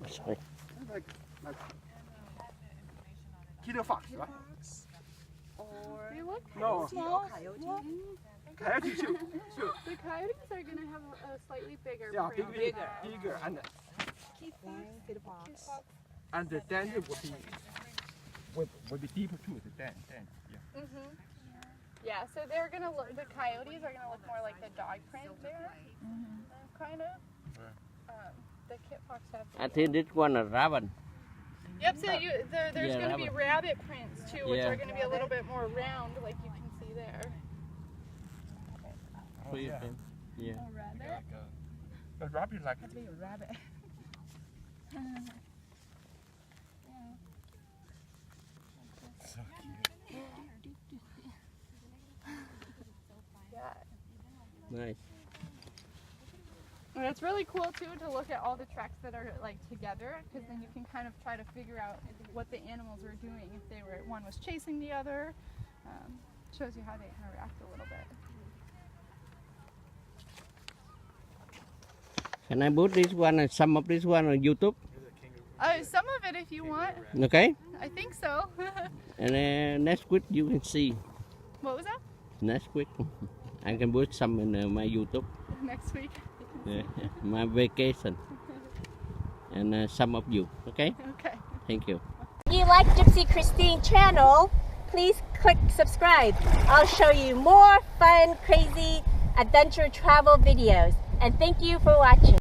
Sorry. Like killer fox, right? Or they look No. small. Coyote too. Sure. The coyotes are going to have a slightly bigger Yeah, brain. bigger, and the den will be deeper too. The den, yeah. Yeah, so they're gonna look. The coyotes are gonna look more like the dog print there, kind of. The kit fox have. I think this one a raven. Yep. So there's Yeah, gonna be rabbit prints too, which Yeah. are gonna be a little bit more round, like you can see there. Yeah. Rabbit. The rabbit like That'd be a rabbit. so cute. Yeah. Nice. And it's really cool too to look at all the tracks that are like together, because then you can kind of try to figure out what the animals were doing. If they were, one was chasing the other, shows you how they interact a little bit. Can I put this one and some of this one on YouTube? Some of it if you want. Okay. I think so. And next week you can see. What was that? Next week I can put some in my YouTube. Next week. My vacation. And some of you. Okay. Okay. Thank you. If you like Gypsy Christine channel, please click subscribe. I'll show you more fun, crazy adventure travel videos. And thank you for watching.